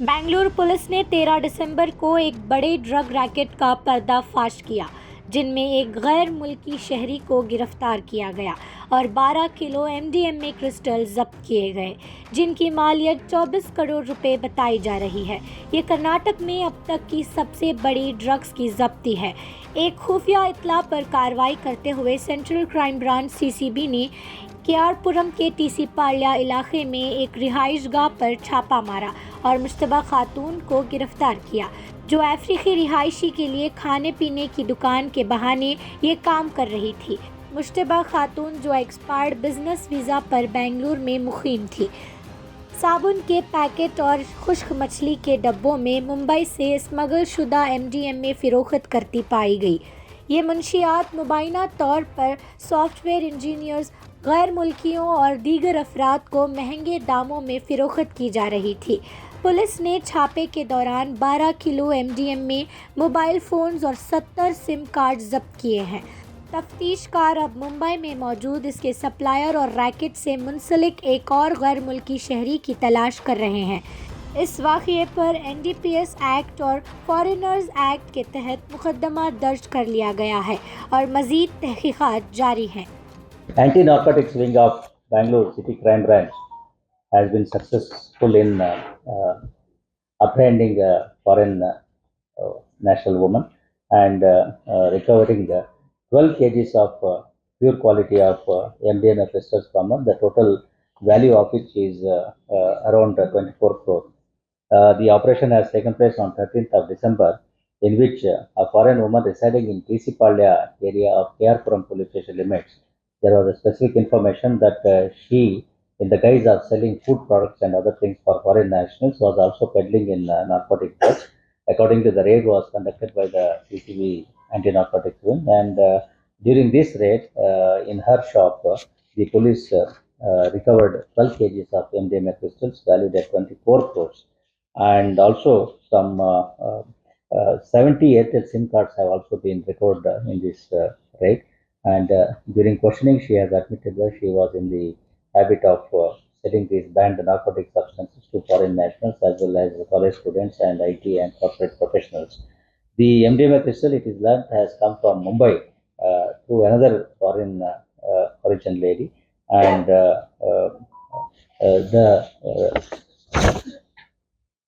Bengaluru police ने 13 दिसंबर को एक बड़े ड्रग रैकेट का पर्दाफाश किया, जिनमें एक गैर मुल्की शहरी को गिरफ्तार किया गया और 12 किलो एमडीएमए क्रिस्टल जब्त किए गए, जिनकी मालियत 24 करोड़ रुपए बताई जा रही है। ये कर्नाटक में अब तक की सबसे बड़ी ड्रग्स की जब्ती है। एक खुफिया इत्तला पर कार्रवाई करते हुए सेंट्रल क्राइम ब्रांच सीसीबी ने केआरपुरम के टीसी पाल्या इलाके में एक रिहाइश गाह पर छापा मारा और मुश्तबा खातून को गिरफ्तार किया, जो अफ्रीकी रिहायशी के लिए खाने पीने की दुकान के बहाने ये काम कर रही थी। मुश्तबा खातून जो एक्सपायर्ड बिजनेस वीज़ा पर बेंगलुरु में मुकीम थी, साबुन के पैकेट और खुश्क मछली के डब्बों में मुंबई से स्मगल शुदा एमडीएमए फ़रोख्त करती पाई गई। ये मुंशियात मुबैना तौर पर सॉफ्टवेयर इंजीनियर्स, गैर मुल्कियों और दीगर अफराद को महंगे दामों में फ़रोख्त की जा रही थी। पुलिस ने छापे के दौरान 12 किलो एमडीएमए, मोबाइल फ़ोन्स और 70 सिम कार्ड जब्त किए हैं। तफ्तीशकार अब मुंबई में मौजूद इसके सप्लायर और रैकेट से मुंसलिक एक और गैर मुल्की शहरी की तलाश कर रहे हैं। इस वाक़ये पर एनडीपीएस एक्ट और फॉरेनर्स एक्ट के तहत मुकदमा दर्ज कर लिया गया है और मज़ीद तहक़ीक़ात जारी हैं। Anti-narcotics wing of Bangalore City Crime Branch has been successful in apprehending a foreign national woman and recovering 12 kgs of pure quality of MDMA crystals from her. The total value of which is around 24 crore. The operation has taken place on 13th of December, in which a foreign woman residing in TC Palya area of KRpuram police station limits, there was a specific information that she, in the guise of selling food products and other things for foreign nationals, was also peddling in narcotic drugs. According to the raid was conducted by the CCB anti-narcotics wing, and during this raid in her shop, the police recovered 12 kgs of MDMA crystals valued at 24 crores, and also some 70 Airtel SIM cards have also been recovered in this raid. And during questioning, she has admitted that she was in the habit of selling these banned narcotic substances to foreign nationals as well as college students and IT and corporate professionals. The MDMA crystal, it is learned, has come from Mumbai through another foreign origin lady, and the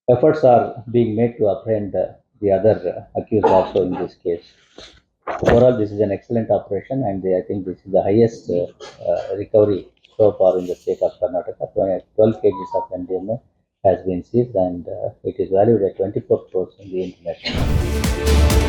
efforts are being made to apprehend the other accused also in this case. Overall, this is an excellent operation, and I think this is the highest recovery so far in the state of Karnataka. 12 kgs of MDMA has been seized, and it is valued at 24 crores in the international.